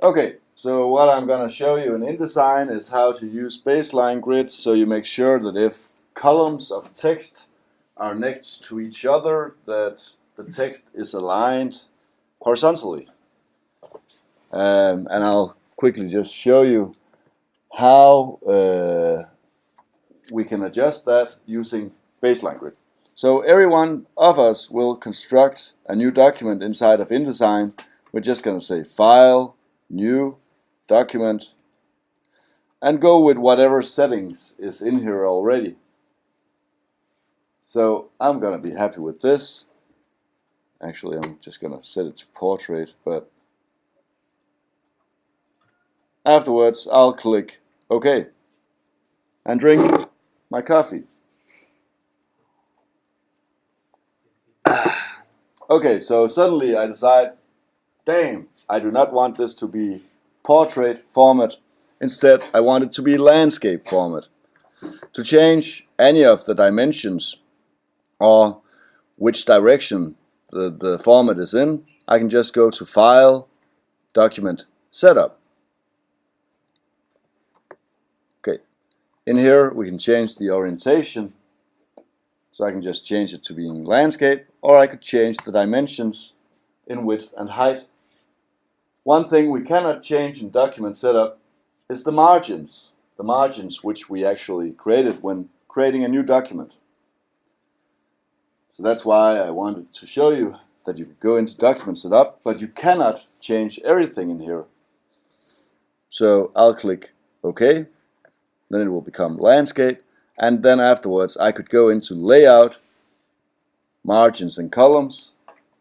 Okay, so what I'm going to show you in InDesign is how to use baseline grids so you make sure that if columns of text are next to each other, that the text is aligned horizontally. And I'll quickly just show you how we can adjust that using baseline grid. So every one of us will construct a new document inside of InDesign. We're just going to say File, New, Document, and go with whatever settings is in here already. So I'm going to be happy with this. Actually, I'm just going to set it to portrait, but afterwards I'll click OK and drink my coffee. Okay, so suddenly I decide, damn, I do not want this to be portrait format. Instead, I want it to be landscape format. To change any of the dimensions or which direction the format is in, I can just go to File, Document, Setup. Okay, in here we can change the orientation. So I can just change it to being landscape, or I could change the dimensions in width and height. One thing we cannot change in document setup is the margins which we actually created when creating a new document. So that's why I wanted to show you that you could go into document setup, but you cannot change everything in here. So I'll click OK, then it will become landscape, and then afterwards I could go into layout, margins and columns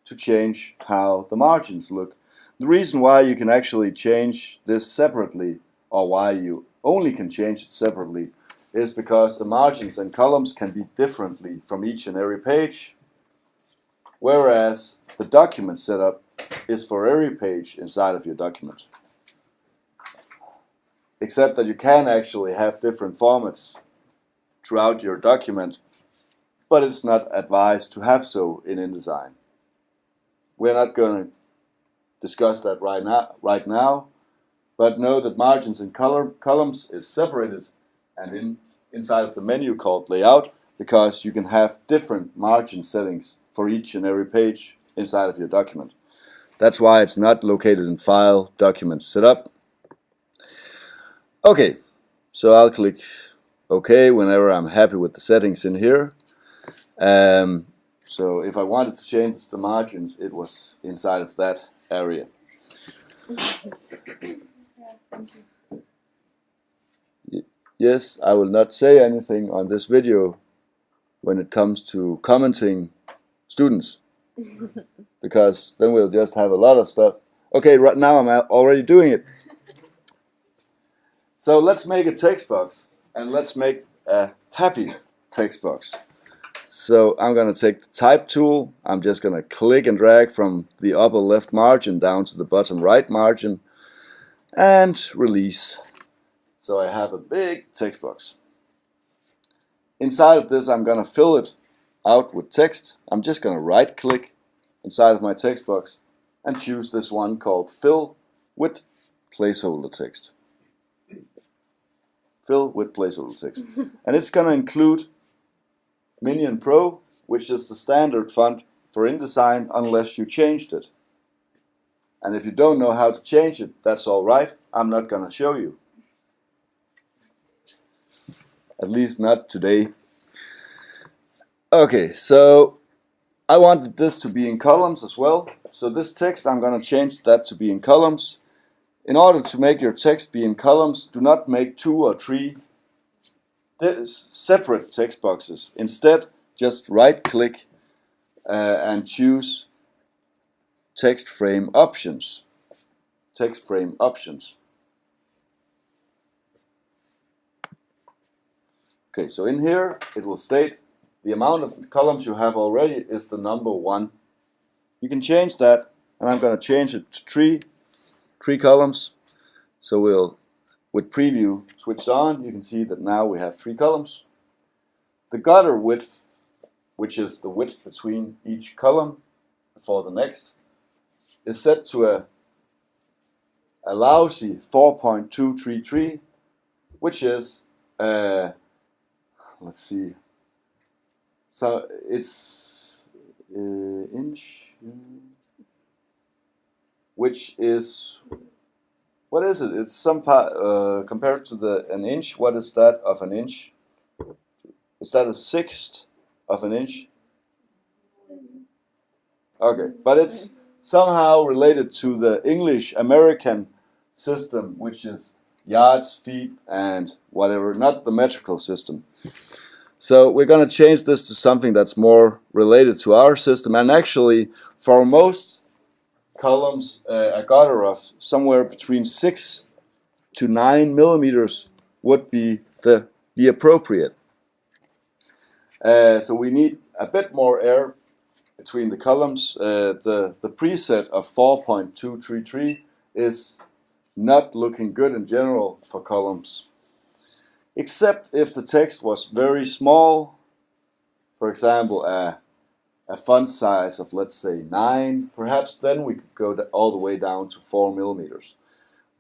to change how the margins look. The reason why you can actually change this separately, or why you only can change it separately, is because the margins and columns can be differently from each and every page, whereas the document setup is for every page inside of your document. Except that you can actually have different formats throughout your document, but it's not advised to have so in InDesign. We're not going to discuss that right now, but know that margins and columns is separated and inside of the menu called layout, because you can have different margin settings for each and every page inside of your document. That's why it's not located in File, Document, Setup. Okay, so I'll click OK whenever I'm happy with the settings in here. So if I wanted to change the margins, it was inside of that area. Yes, I will not say anything on this video when it comes to commenting students, because then we'll just have a lot of stuff. Okay, right now I'm already doing it. So let's make a text box, and let's make a happy text box. So I'm going to take the type tool. I'm just going to click and drag from the upper left margin down to the bottom right margin and release. So I have a big text box. Inside of this I'm going to fill it out with text. I'm just going to right click inside of my text box and choose this one called Fill with Placeholder Text. Fill with Placeholder Text. And it's going to include Minion Pro, which is the standard font for InDesign unless you changed it. And if you don't know how to change it, that's alright. I'm not going to show you. At least not today. Okay, so I wanted this to be in columns as well. So this text, I'm going to change that to be in columns. In order to make your text be in columns, do not make 2 or 3 separate text boxes. Instead, just right click and choose Text Frame Options. Text Frame Options. Okay, so in here it will state the amount of columns you have already is the number 1. You can change that, and I'm going to change it to 3 columns. So we'll, with preview switched on, you can see that now we have 3 columns. The gutter width, which is the width between each column for the next, is set to a lousy 4.233, which is, let's see, so it's inch, which is, what is it? It's some part, compared to an inch, what is that of an inch? Is that a sixth of an inch? Okay, but it's somehow related to the English-American system, which is yards, feet, and whatever, not the metrical system. So we're going to change this to something that's more related to our system. And actually, for most columns, a gutter of somewhere between 6 to 9 millimeters would be the appropriate. So we need a bit more air between the columns. The preset of 4.233 is not looking good in general for columns, except if the text was very small. For example, a font size of, let's say, 9, perhaps then we could go all the way down to 4 millimeters.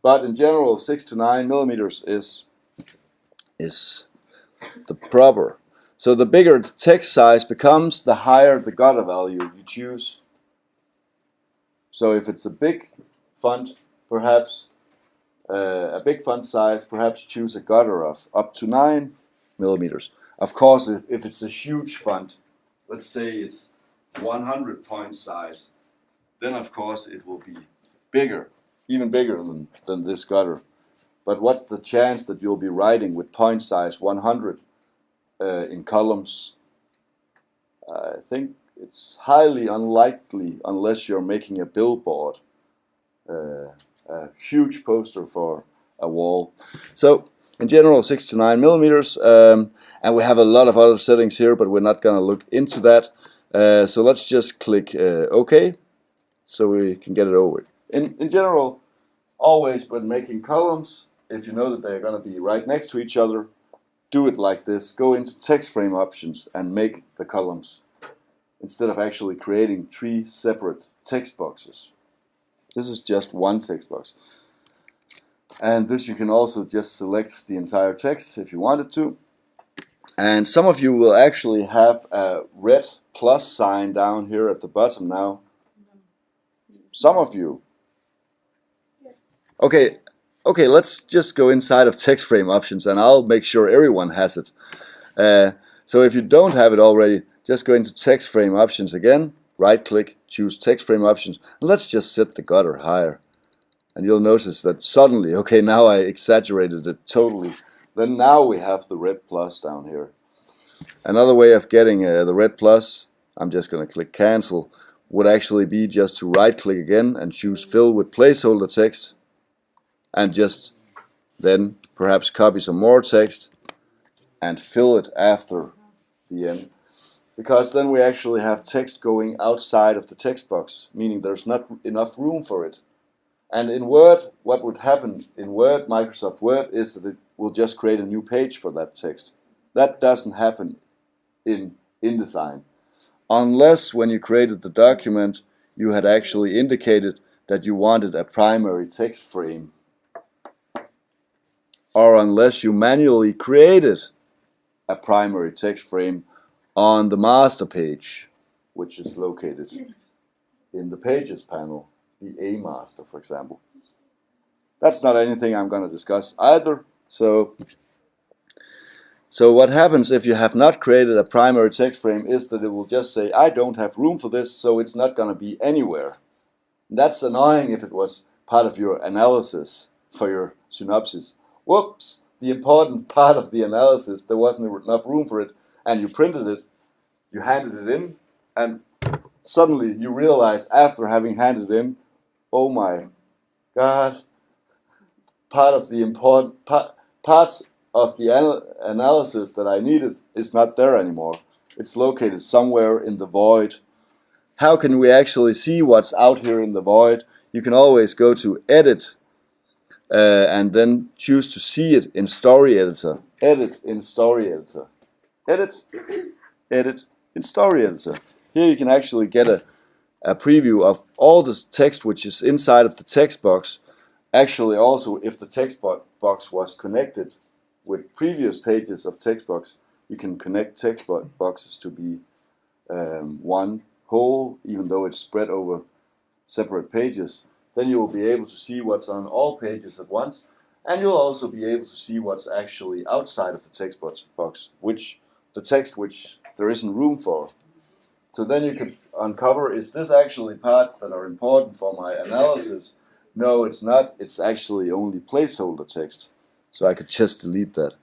But in general, 6 to 9 millimeters is the proper. So the bigger the text size becomes, the higher the gutter value you choose. So if it's a big font, perhaps a big font size, perhaps choose a gutter of up to 9 millimeters. Of course, if it's a huge font, let's say it's 100 point size, then of course it will be bigger, even bigger than this gutter. But what's the chance that you'll be writing with point size 100 in columns? I think it's highly unlikely unless you're making a billboard, a huge poster for a wall. So in general, 6 to 9 millimeters, and we have a lot of other settings here, but we're not going to look into that. So let's just click OK, so we can get it over. In general, always when making columns, if you know that they're going to be right next to each other, do it like this. Go into text frame options and make the columns, instead of actually creating 3 separate text boxes. This is just one text box. And this you can also just select the entire text if you wanted to. And some of you will actually have a red plus sign down here at the bottom now. Some of you. Okay, let's just go inside of text frame options and I'll make sure everyone has it. So if you don't have it already, just go into text frame options again, right click, choose text frame options, and let's just set the gutter higher. And you'll notice that suddenly, okay, now I exaggerated it totally. Then now we have the red plus down here. Another way of getting the red plus, I'm just going to click cancel, would actually be just to right click again and choose fill with placeholder text, and just then perhaps copy some more text and fill it after the end. Because then we actually have text going outside of the text box, meaning there's not enough room for it. And in Word, what would happen in Word, Microsoft Word, is that it will just create a new page for that text. That doesn't happen in InDesign. Unless when you created the document, you had actually indicated that you wanted a primary text frame. Or unless you manually created a primary text frame on the master page, which is located in the Pages panel, the A master, for example. That's not anything I'm going to discuss either. So what happens if you have not created a primary text frame is that it will just say, I don't have room for this, so it's not going to be anywhere. That's annoying if it was part of your analysis for your synopsis. Whoops, the important part of the analysis, there wasn't enough room for it, and you printed it, you handed it in, and suddenly you realize after having handed it in, oh my God, part of the important parts of the analysis that I needed is not there anymore. It's located somewhere in the void. How can we actually see what's out here in the void? You can always go to Edit and then choose to see it in Story Editor. Edit in Story Editor. Edit in Story Editor. Here you can actually get a preview of all the text which is inside of the text box, Actually, also, if the text box was connected with previous pages of text box, you can connect text boxes to be one whole, even though it's spread over separate pages. Then you will be able to see what's on all pages at once, and you'll also be able to see what's actually outside of the text box, which the text which there isn't room for. So then you can uncover, is this actually parts that are important for my analysis? No, it's not. It's actually only placeholder text. So I could just delete that.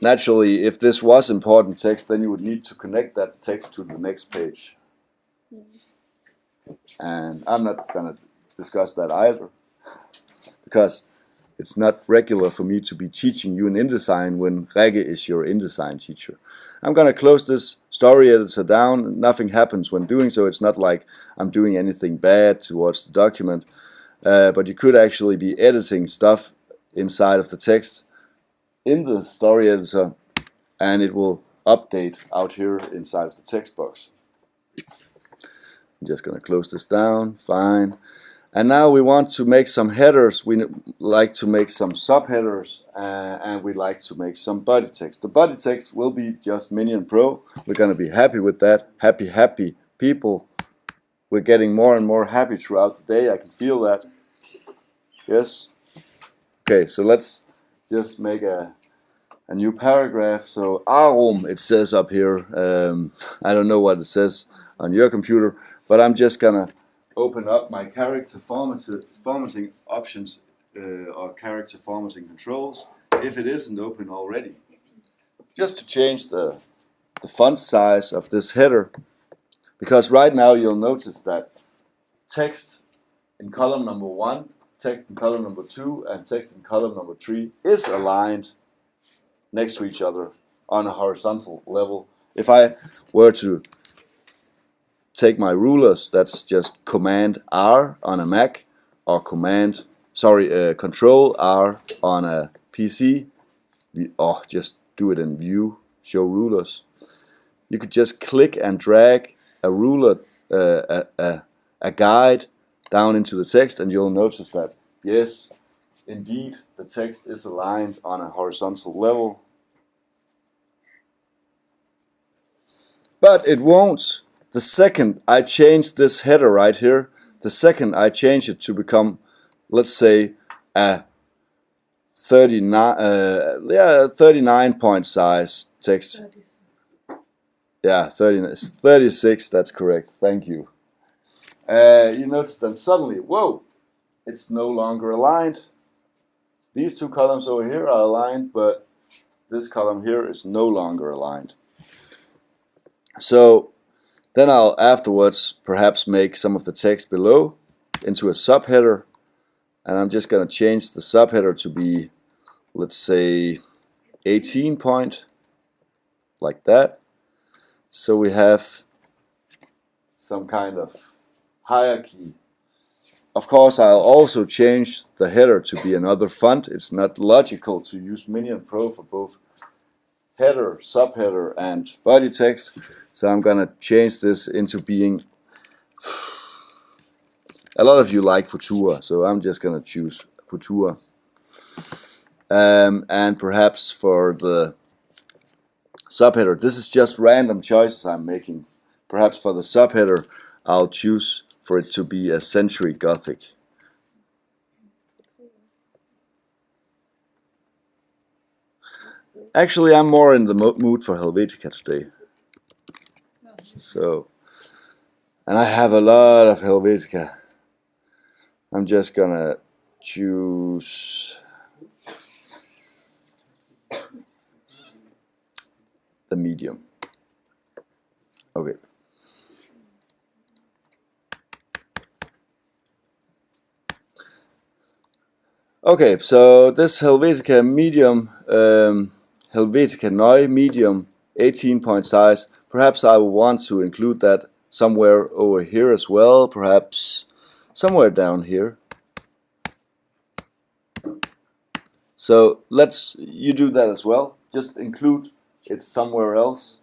Naturally, if this was important text, then you would need to connect that text to the next page. And I'm not going to discuss that either, because it's not regular for me to be teaching you in InDesign when Regge is your InDesign teacher. I'm going to close this story editor down. Nothing happens when doing so. It's not like I'm doing anything bad towards the document. But you could actually be editing stuff inside of the text in the story editor, and it will update out here inside of the text box. I'm just going to close this down. Fine. And now we want to make some headers. We like to make some subheaders, and we like to make some body text. The body text will be just Minion Pro. We're going to be happy with that. Happy people. We're getting more and more happy throughout the day. I can feel that. Yes? Okay, so let's just make a new paragraph. So Arum, it says up here. I don't know what it says on your computer, but I'm just going to open up my character formatting options or character formatting controls, if it isn't open already, just to change the font size of this header, because right now you'll notice that text in column number 1, text in column number 2, and text in column number 3 is aligned next to each other on a horizontal level. If I were to take my rulers, that's just Command R on a Mac, or Control R on a PC, or just do it in View, Show Rulers. You could just click and drag a ruler, a guide down into the text, and you'll notice that, yes, indeed, the text is aligned on a horizontal level. But it won't. The second I change this header right here, the second I change it to become, let's say, a 39 point size text. 36. Yeah, 36, that's correct. Thank you. You notice that suddenly, whoa, it's no longer aligned. These two columns over here are aligned, but this column here is no longer aligned. So then I'll afterwards perhaps make some of the text below into a subheader, and I'm just going to change the subheader to be, let's say, 18 point, like that. So we have some kind of hierarchy. Of course, I'll also change the header to be another font. It's not logical to use Minion Pro for both header, subheader, and body text. So I'm going to change this into being, a lot of you like Futura, so I'm just going to choose Futura. And perhaps for the subheader, this is just random choices I'm making. Perhaps for the subheader, I'll choose for it to be a Century Gothic. Actually, I'm more in the mood for Helvetica today. So, and I have a lot of Helvetica. I'm just gonna choose the medium. Okay. Okay, so this Helvetica medium, Helvetica Neu medium, 18 point size. Perhaps I will want to include that somewhere over here as well, perhaps somewhere down here. So you do that as well, just include it somewhere else.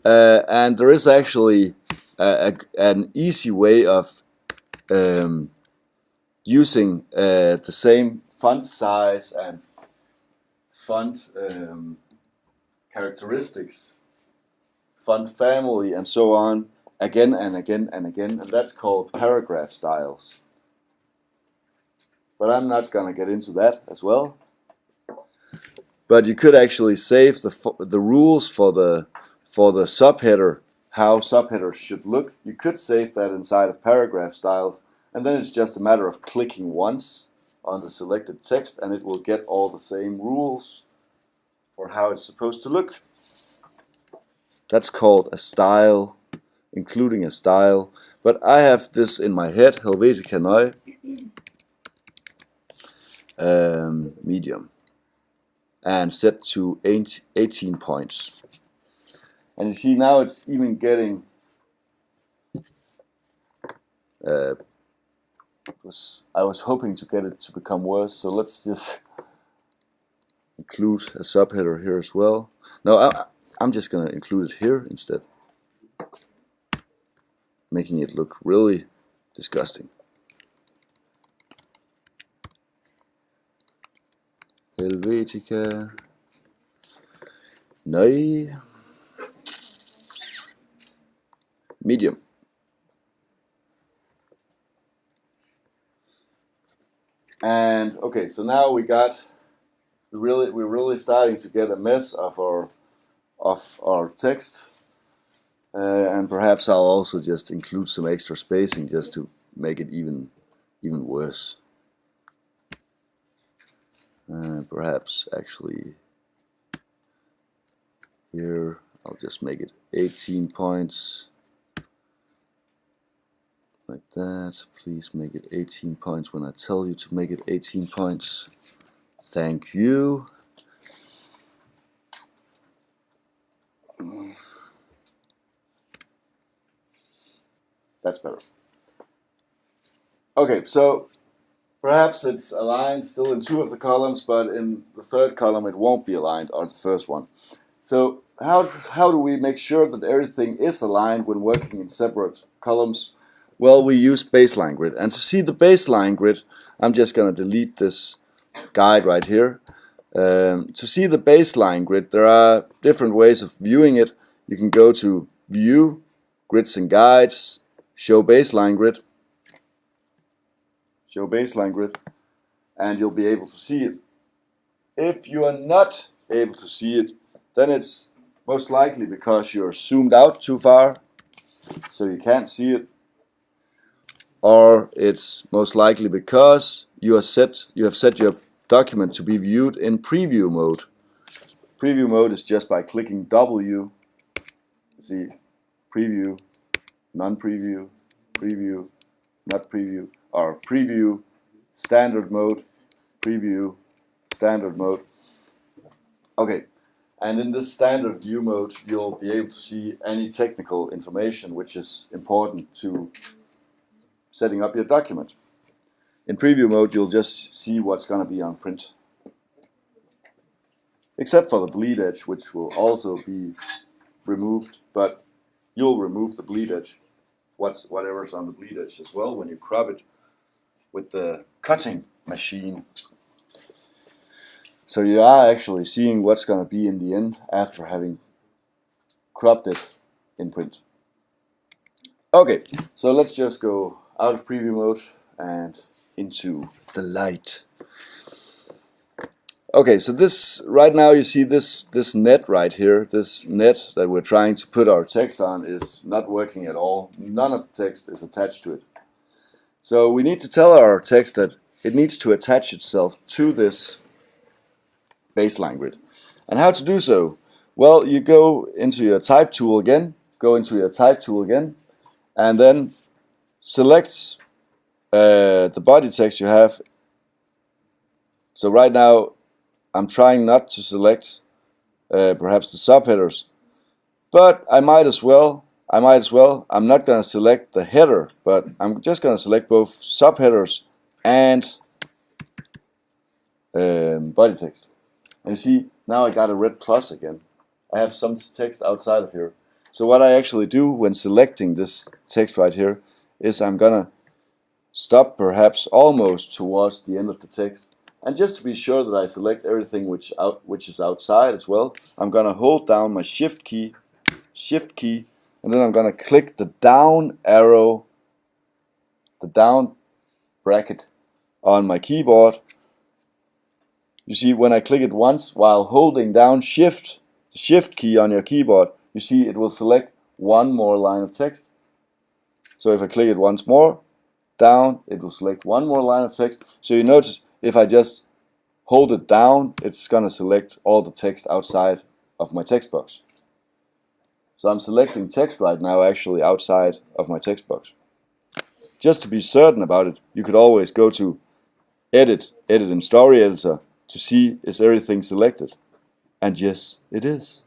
And there is actually an easy way of using the same font size and font characteristics, font family, and so on, again and again and again, and that's called paragraph styles. But I'm not gonna get into that as well. But you could actually save the rules for the subheader, how subheaders should look. You could save that inside of paragraph styles, and then it's just a matter of clicking once on the selected text, and it will get all the same rules for how it's supposed to look. That's called a style, including a style. But I have this in my head, Helvetica Neu, medium, and set to 18 points. And you see now it's even getting I was hoping to get it to become worse, so let's just include a subheader here as well. No, I'm just gonna include it here instead, making it look really disgusting. Helvetica Neu medium. And okay, so now we're really starting to get a mess of our text, and perhaps I'll also just include some extra spacing just to make it even worse. Perhaps actually here I'll just make it 18 points. Like that. Please make it 18 points when I tell you to make it 18 points. Thank you. That's better. Okay, so perhaps it's aligned still in 2 of the columns, but in the 3rd column it won't be aligned on the first one. So how do we make sure that everything is aligned when working in separate columns? Well, we use baseline grid, and to see the baseline grid, I'm just going to delete this guide right here. To see the baseline grid, there are different ways of viewing it. You can go to View, Grids and Guides, Show Baseline Grid, and you'll be able to see it. If you are not able to see it, then it's most likely because you're zoomed out too far, so you can't see it. Or it's most likely because you have set your document to be viewed in preview mode. Preview mode is just by clicking W. See, preview, non-preview, preview, not preview, or preview, standard mode, preview, standard mode. Okay, and in this standard view mode, you'll be able to see any technical information which is important to setting up your document. In preview mode, you'll just see what's going to be on print. Except for the bleed edge, which will also be removed, but you'll remove the bleed edge, whatever's on the bleed edge as well when you crop it with the cutting machine. So you are actually seeing what's going to be in the end after having cropped it in print. Okay, so let's just go out of preview mode and into the light. Okay, so this right now you see this net right here, this net that we're trying to put our text on is not working at all. None of the text is attached to it. So we need to tell our text that it needs to attach itself to this baseline grid. And how to do so? Well, you go into your type tool again, and then select the body text you have. So right now I'm trying not to select perhaps the subheaders, but I might as well. I'm not going to select the header, but I'm just going to select both subheaders and body text. And you see, now I got a red plus again. I have some text outside of here. So what I actually do when selecting this text right here is I'm gonna stop perhaps almost towards the end of the text, and just to be sure that I select everything which is outside as well, I'm gonna hold down my shift key, and then I'm gonna click the down arrow, the down bracket on my keyboard. You see, when I click it once while holding down the shift key on your keyboard, you see it will select one more line of text. So if I click it once more, down, it will select one more line of text. So you notice if I just hold it down, it's going to select all the text outside of my text box. So I'm selecting text right now actually outside of my text box. Just to be certain about it, you could always go to Edit in Story Editor to see is everything selected. And yes, it is.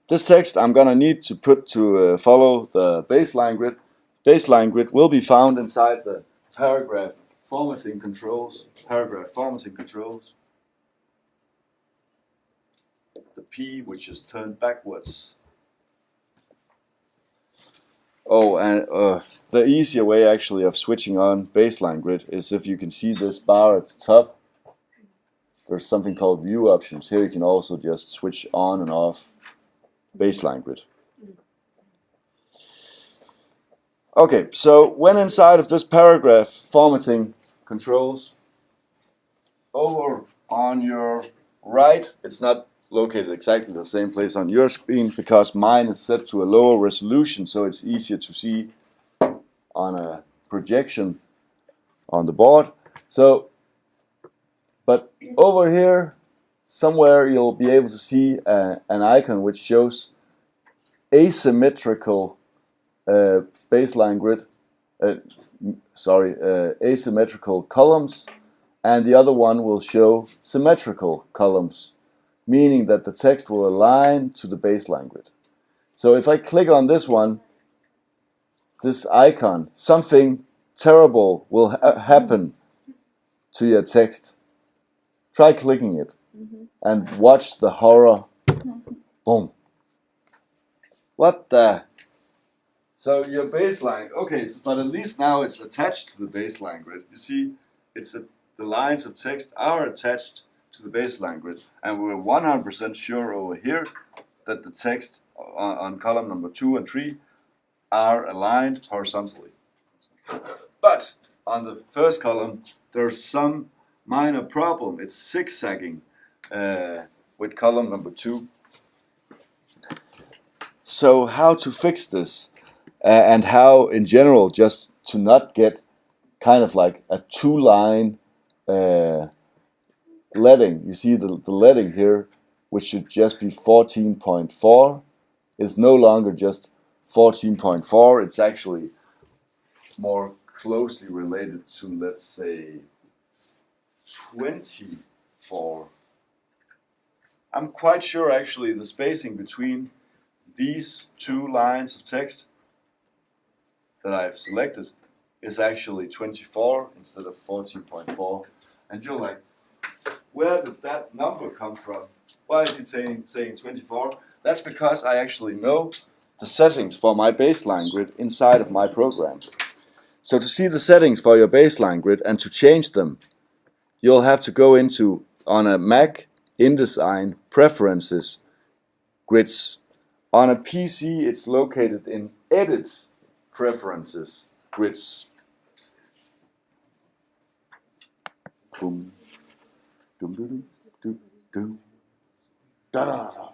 This text I'm gonna need to put to follow the baseline grid. Baseline grid will be found inside the paragraph formatting controls. The P which is turned backwards. Oh, and the easier way actually of switching on baseline grid is if you can see this bar at the top. There's something called view options. Here you can also just switch on and off baseline grid. Okay, so when inside of this paragraph formatting controls, over on your right, it's not located exactly the same place on your screen because mine is set to a lower resolution, so it's easier to see on a projection on the board. So, but over here somewhere you'll be able to see an icon which shows asymmetrical baseline grid, asymmetrical columns, and the other one will show symmetrical columns, meaning that the text will align to the baseline grid. So if I click on this one, this icon, something terrible will happen to your text. Try clicking it and watch the horror. Boom. What the? So your baseline, okay, but at least now it's attached to the baseline grid. You see, the lines of text are attached to the baseline grid, and we're 100% sure over here that the text on column number 2 and 3 are aligned horizontally. But on the first column, there's some minor problem. It's zigzagging with column number 2. So how to fix this, and how in general just to not get kind of like a 2-line leading. You see the leading here, which should just be 14.4, is no longer just 14.4. It's actually more closely related to, let's say, 24. I'm quite sure actually the spacing between these 2 lines of text that I've selected is actually 24 instead of 14.4. And you're like, where did that number come from? Why is it saying 24? That's because I actually know the settings for my baseline grid inside of my program. So to see the settings for your baseline grid and to change them, you'll have to go into, on a Mac, InDesign, Preferences, Grids. On a PC, it's located in Edit, Preferences, Grids. Boom. Dum, dum, dum, dum. Da, da, da.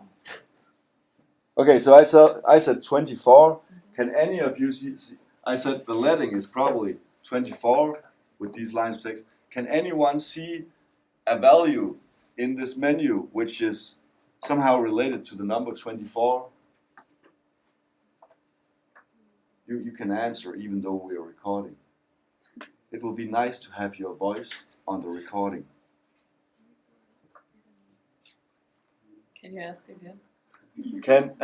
Okay, so I said 24. Can any of you see? I said the leading is probably 24 with these lines of text. Can anyone see a value in this menu which is somehow related to the number 24? You can answer even though we are recording. It will be nice to have your voice on the recording. Can you ask again? Can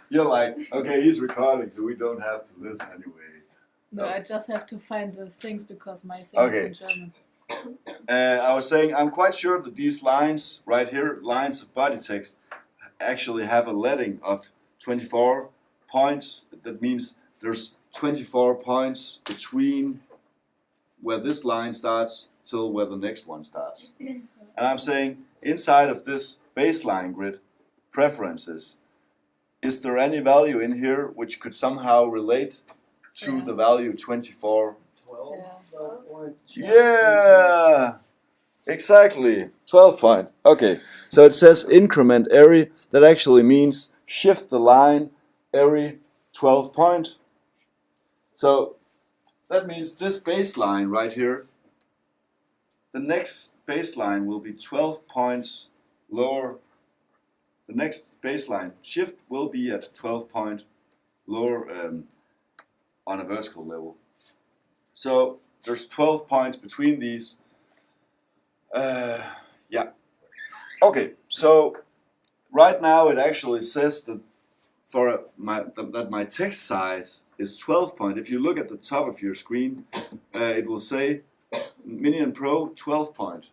You're like, okay, he's recording, so we don't have to listen anyway. No, I just have to find the things because my thing Okay. is in German. I was saying I'm quite sure that these lines right here, lines of body text, actually have a leading of 24 points. That means there's 24 points between where this line starts till where the next one starts. And I'm saying inside of this baseline grid preferences, is there any value in here which could somehow relate to the value 24? 12. Yeah, exactly. 12 point. Okay, so it says increment area. That actually means shift the line every 12 point. So that means this baseline right here, the next baseline will be 12 points lower. The next baseline shift will be at 12 point lower on a vertical level. So there's 12 points between these. Yeah. Okay, so right now it actually says that that my text size is 12 point. If you look at the top of your screen, it will say Minion Pro 12 point.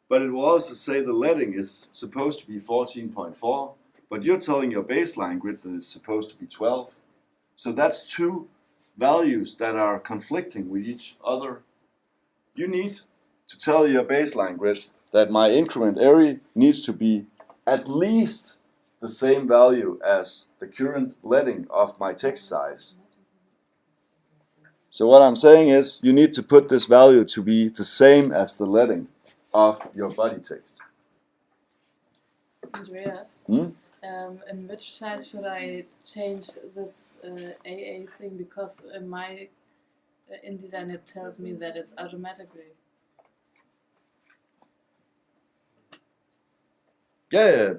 But it will also say the leading is supposed to be 14.4, but you're telling your baseline grid that it's supposed to be 12. So that's two values that are conflicting with each other. You need to tell your baseline grid that my increment area needs to be at least the same value as the current leading of my text size. So what I'm saying is you need to put this value to be the same as the leading of your body text. Andreas, in which size should I change this AA thing? Because in my InDesign it tells me that it's automatically. Yeah.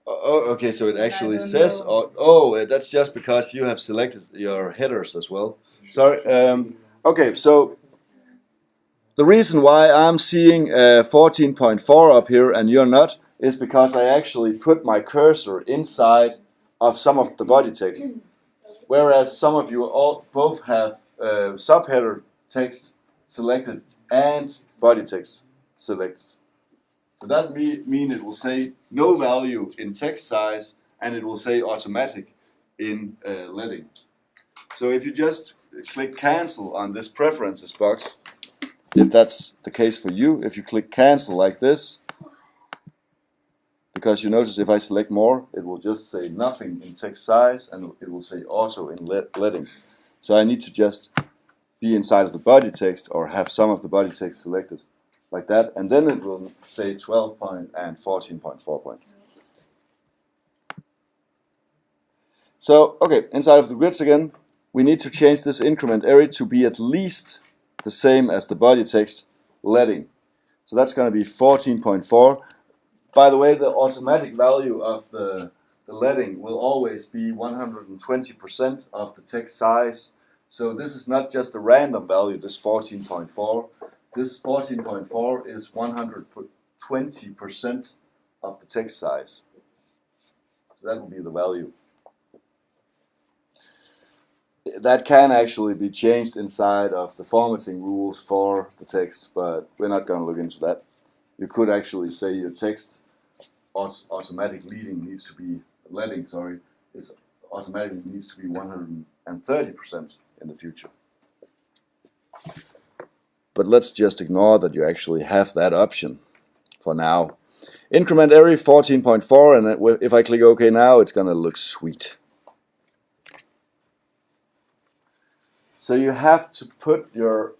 Oh, okay, so it actually don't says, know. That's just because you have selected your headers as well. Sorry. Okay, so the reason why I'm seeing 14.4 up here and you're not is because I actually put my cursor inside of some of the body text, whereas some of you both have subheader text selected and body text selected. So that means it will say no value in text size and it will say automatic in leading. So if you just click cancel on this preferences box, if that's the case for you, if you click cancel like this, because you notice if I select more, it will just say nothing in text size and it will say auto in leading. So I need to just be inside of the body text or have some of the body text selected like that, and then it will say 12 point and 14.4 point. So, okay, inside of the grids again, we need to change this increment area to be at least the same as the body text leading. So that's going to be 14.4. By the way, the automatic value of the leading will always be 120% of the text size. So this is not just a random value, this 14.4. This 14.4 is 120% of the text size. So that will be the value. That can actually be changed inside of the formatting rules for the text, but we're not going to look into that. You could actually say your text automatic leading needs to be automatically needs to be 130% in the future. But let's just ignore that you actually have that option for now. Increment area 14.4, and if I click OK now, it's going to look sweet. So you have to put your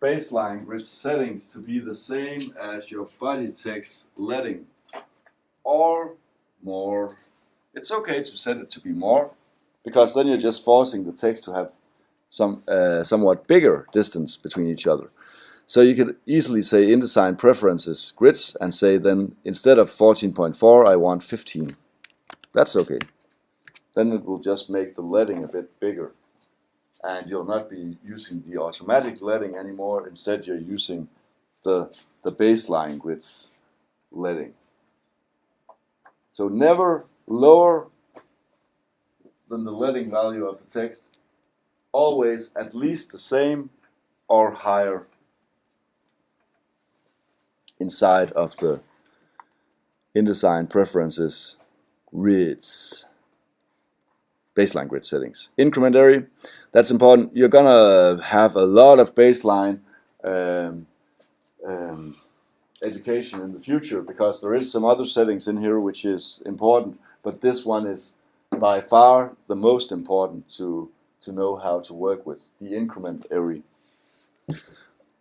baseline grid settings to be the same as your body text leading, or more. It's okay to set it to be more, because then you're just forcing the text to have some somewhat bigger distance between each other. So you could easily say InDesign preferences grids and say then instead of 14.4 I want 15. That's okay. Then it will just make the leading a bit bigger. And you'll not be using the automatic leading anymore. Instead you're using the baseline grids leading. So never lower than the leading value of the text. Always at least the same or higher. inside of the InDesign preferences grids, baseline grid settings. Increment area, that's important. You're gonna have a lot of baseline education in the future, because there is some other settings in here which is important, but this one is by far the most important to know how to work with, the increment area.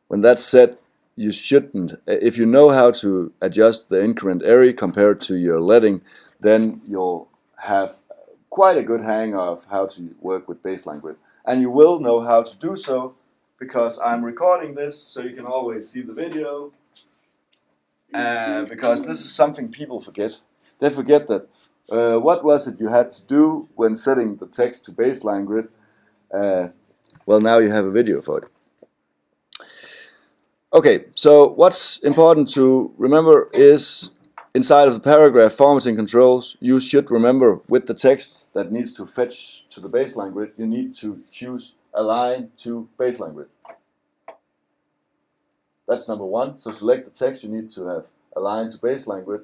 When that's set, you shouldn't, if you know how to adjust the increment area compared to your leading, then you'll have quite a good hang of how to work with baseline grid. And you will know how to do so because I'm recording this, so you can always see the video. Because this is something people forget. They forget that what was it you had to do when setting the text to baseline grid? Well, now you have a video for it. Okay, so what's important to remember is inside of the paragraph formatting controls, you should remember with the text that needs to fetch to the baseline grid, you need to choose align to baseline grid. That's number one. So select the text you need to have align to baseline grid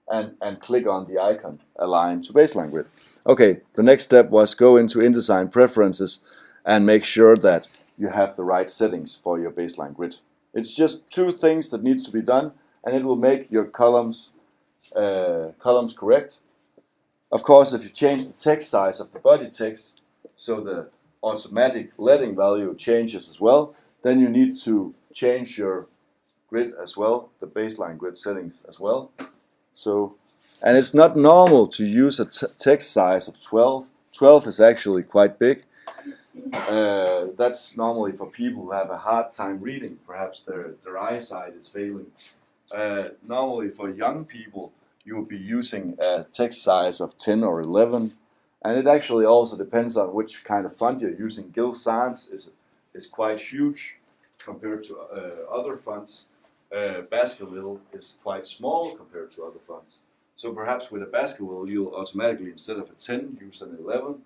and click on the icon align to baseline grid. Okay, the next step was go into InDesign preferences and make sure that you have the right settings for your baseline grid. It's just two things that needs to be done, and it will make your columns correct. Of course, if you change the text size of the body text, so the automatic leading value changes as well, then you need to change your grid as well, the baseline grid settings as well. So, and it's not normal to use a text size of 12. 12 is actually quite big. That's normally for people who have a hard time reading. Perhaps their eyesight is failing. Normally for young people, you will be using a text size of 10 or 11. And it actually also depends on which kind of font you're using. Gill Sans is quite huge compared to other fonts. Baskerville is quite small compared to other fonts. So perhaps with a Baskerville, you'll automatically, instead of a 10, use an 11.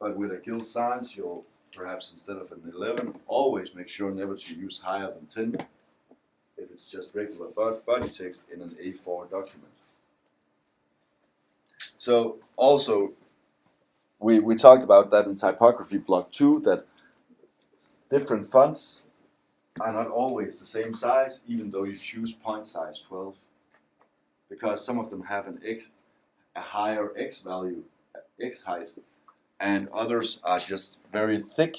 But with a Gill Sans, you'll perhaps instead of an 11, always make sure never to use higher than 10 if it's just regular body text in an A4 document. So also, we talked about that in Typography Block 2, that different fonts are not always the same size, even though you choose point size 12, because some of them have a higher X value, X height, and others are just very thick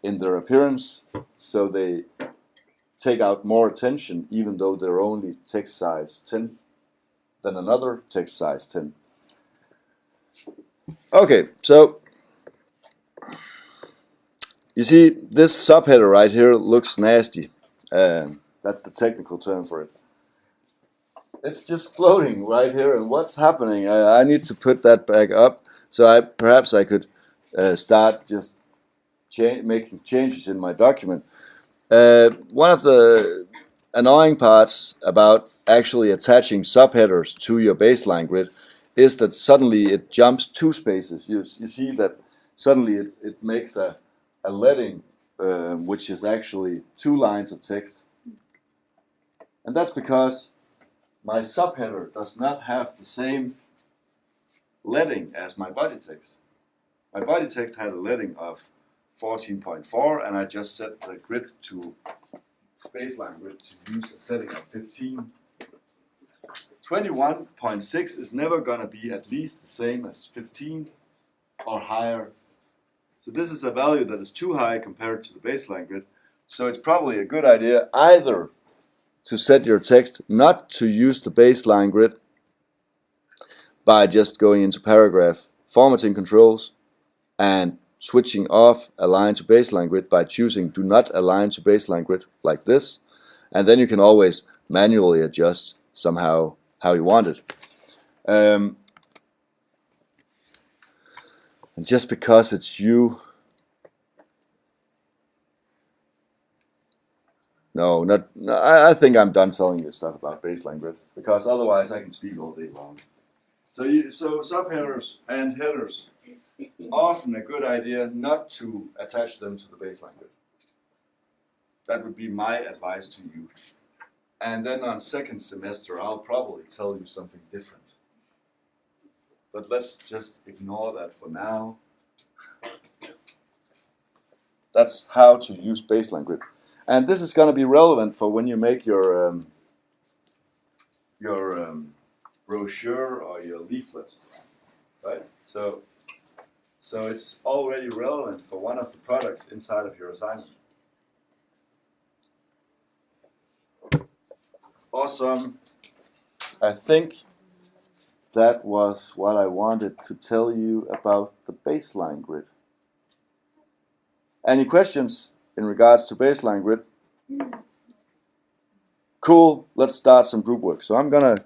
in their appearance, so they take out more attention, even though they're only text size 10 than another text size 10. Okay, so you see this subheader right here looks nasty. That's the technical term for it. It's just floating right here, and what's happening? I need to put that back up, so perhaps I could start just making changes in my document. One of the annoying parts about actually attaching subheaders to your baseline grid is that suddenly it jumps 2 spaces. You see that suddenly it makes a leading which is actually 2 lines of text. And that's because my subheader does not have the same leading as my body text. My body text had a leading of 14.4, and I just set the grid to baseline grid to use a setting of 15. 21.6 is never going to be at least the same as 15 or higher. So this is a value that is too high compared to the baseline grid. So it's probably a good idea either to set your text not to use the baseline grid by just going into paragraph formatting controls and switching off align to baseline grid by choosing do not align to baseline grid like this, and then you can always manually adjust somehow how you want it. And just because it's you, no, I think I'm done telling you stuff about baseline grid, because otherwise I can speak all day long. So subheaders and headers, often a good idea not to attach them to the baseline grid. That would be my advice to you. And then on second semester, I'll probably tell you something different. But let's just ignore that for now. That's how to use baseline grid. And this is going to be relevant for when you make your brochure or your leaflet, right? So it's already relevant for one of the products inside of your assignment. Awesome. I think that was what I wanted to tell you about the baseline grid. Any questions in regards to baseline grid? Cool, let's start some group work. So I'm gonna